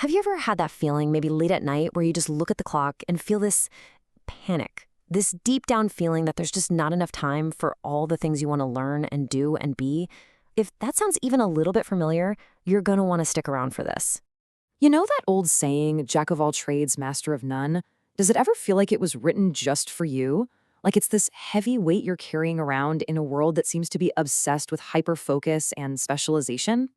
Have you ever had that feeling, maybe late at night, where you just look at the clock and feel this panic, this deep down feeling that there's just not enough time for all the things you want to learn and do and be? If that sounds even a little bit familiar, you're going to want to stick around for this. You know that old saying, jack of all trades, master of none? Does it ever feel like it was written just for you? Like it's this heavy weight you're carrying around in a world that seems to be obsessed with hyper-focus and specialization?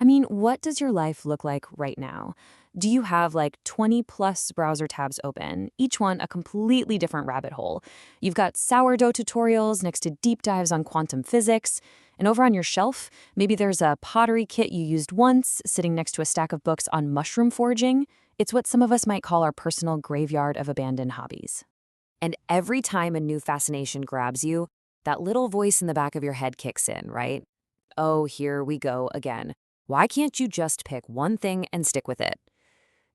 I mean, what does your life look like right now? Do you have like 20 plus browser tabs open, each one a completely different rabbit hole? You've got sourdough tutorials next to deep dives on quantum physics. And over on your shelf, maybe there's a pottery kit you used once sitting next to a stack of books on mushroom foraging. It's what some of us might call our personal graveyard of abandoned hobbies. And every time a new fascination grabs you, that little voice in the back of your head kicks in, right? Oh, here we go again. Why can't you just pick one thing and stick with it?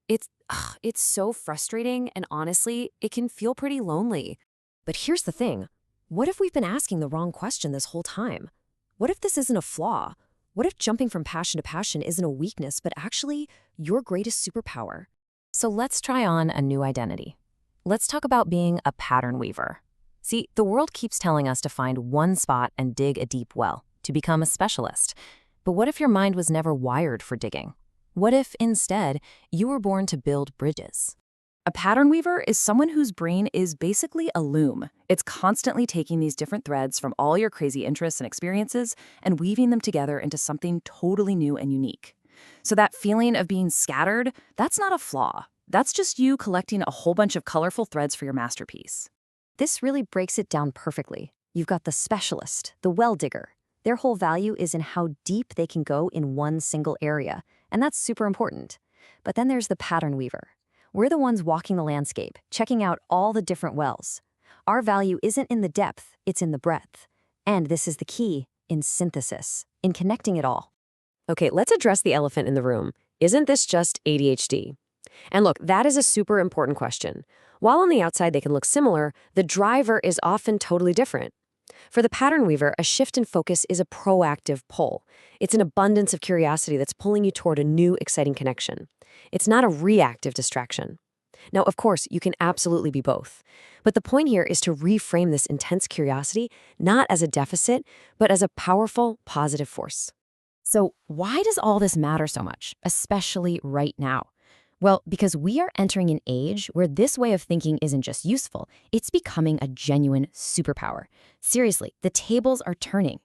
It's so frustrating, and honestly, it can feel pretty lonely. But here's the thing. What if we've been asking the wrong question this whole time? What if this isn't a flaw? What if jumping from passion to passion isn't a weakness, but actually your greatest superpower? So let's try on a new identity. Let's talk about being a pattern weaver. See, the world keeps telling us to find one spot and dig a deep well, to become a specialist. But what if your mind was never wired for digging? What if, instead, you were born to build bridges? A pattern weaver is someone whose brain is basically a loom. It's constantly taking these different threads from all your crazy interests and experiences and weaving them together into something totally new and unique. So that feeling of being scattered, that's not a flaw. That's just you collecting a whole bunch of colorful threads for your masterpiece. This really breaks it down perfectly. You've got the specialist, the well digger. Their whole value is in how deep they can go in one single area, and that's super important. But then there's the pattern weaver. We're the ones walking the landscape, checking out all the different wells. Our value isn't in the depth, it's in the breadth. And this is the key, in synthesis, in connecting it all. Okay, let's address the elephant in the room. Isn't this just ADHD? And look, that is a super important question. While on the outside they can look similar, the driver is often totally different. For the pattern weaver, a shift in focus is a proactive pull. It's an abundance of curiosity that's pulling you toward a new, exciting connection. It's not a reactive distraction. Now, of course, you can absolutely be both. But the point here is to reframe this intense curiosity not as a deficit, but as a powerful, positive force. So why does all this matter so much, especially right now? Well, because we are entering an age where this way of thinking isn't just useful, it's becoming a genuine superpower. Seriously, the tables are turning.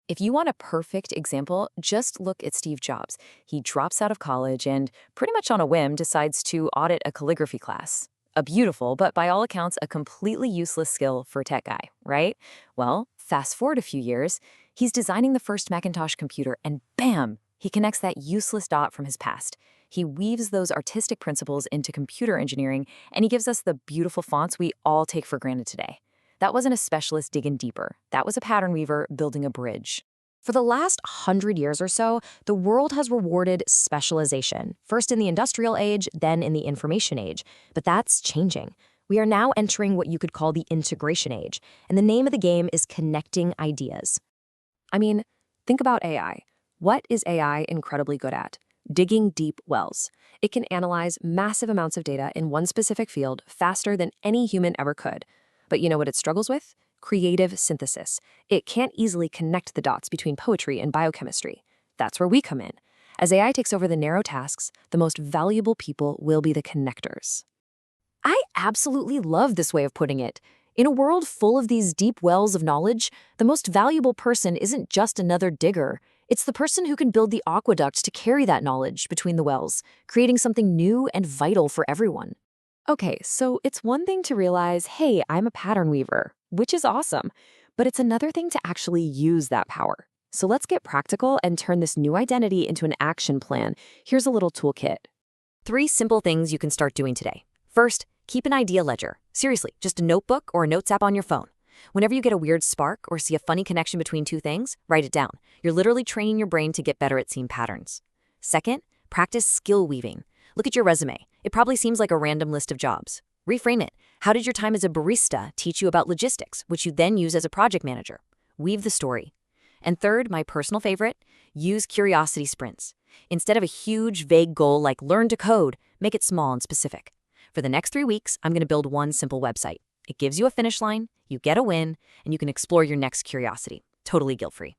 If you want a perfect example, just look at Steve Jobs. He drops out of college and, pretty much on a whim, decides to audit a calligraphy class. A beautiful, but by all accounts, a completely useless skill for a tech guy, right? Well, fast forward a few years, he's designing the first Macintosh computer, and bam! He connects that useless dot from his past. He weaves those artistic principles into computer engineering, and he gives us the beautiful fonts we all take for granted today. That wasn't a specialist digging deeper. That was a pattern weaver building a bridge. For the last 100 years or so, the world has rewarded specialization, first in the industrial age, then in the information age. But that's changing. We are now entering what you could call the integration age, and the name of the game is connecting ideas. I mean, think about AI. What is AI incredibly good at? Digging deep wells. It can analyze massive amounts of data in one specific field faster than any human ever could. But you know what it struggles with? Creative synthesis. It can't easily connect the dots between poetry and biochemistry. That's where we come in. As AI takes over the narrow tasks, the most valuable people will be the connectors. I absolutely love this way of putting it. In a world full of these deep wells of knowledge, the most valuable person isn't just another digger. It's the person who can build the aqueducts to carry that knowledge between the wells, creating something new and vital for everyone. Okay, so it's one thing to realize, hey, I'm a pattern weaver, which is awesome, but it's another thing to actually use that power. So let's get practical and turn this new identity into an action plan. Here's a little toolkit. 3 simple things you can start doing today. First, keep an idea ledger. Seriously, just a notebook or a notes app on your phone. Whenever you get a weird spark or see a funny connection between 2 things, write it down. You're literally training your brain to get better at seeing patterns. Second, practice skill weaving. Look at your resume. It probably seems like a random list of jobs. Reframe it. How did your time as a barista teach you about logistics, which you then use as a project manager? Weave the story. And third, my personal favorite, use curiosity sprints. Instead of a huge, vague goal like learn to code, make it small and specific. For the next 3 weeks, I'm going to build one simple website. It gives you a finish line, you get a win, and you can explore your next curiosity, totally guilt-free.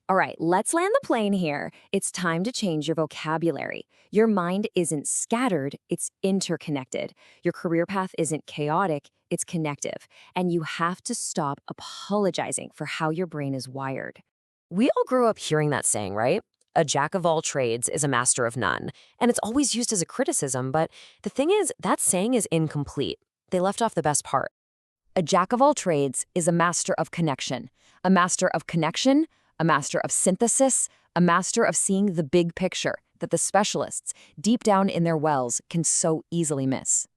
All right, let's land the plane here. It's time to change your vocabulary. Your mind isn't scattered, it's interconnected. Your career path isn't chaotic, it's connective. And you have to stop apologizing for how your brain is wired. We all grew up hearing that saying, right? A jack of all trades is a master of none. And it's always used as a criticism, but the thing is, that saying is incomplete. They left off the best part. A jack of all trades is a master of connection. A master of connection, a master of synthesis, a master of seeing the big picture that the specialists, deep down in their wells, can so easily miss.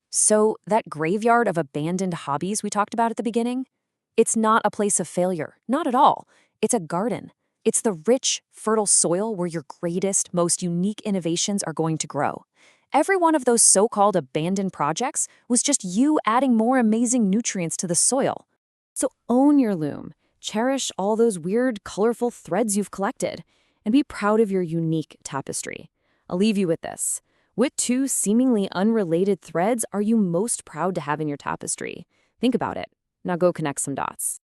So, that graveyard of abandoned hobbies we talked about at the beginning? It's not a place of failure, not at all. It's a garden. It's the rich, fertile soil where your greatest, most unique innovations are going to grow. Every one of those so-called abandoned projects was just you adding more amazing nutrients to the soil. So own your loom. Cherish all those weird, colorful threads you've collected, and be proud of your unique tapestry. I'll leave you with this. What 2 seemingly unrelated threads are you most proud to have in your tapestry? Think about it. Now go connect some dots.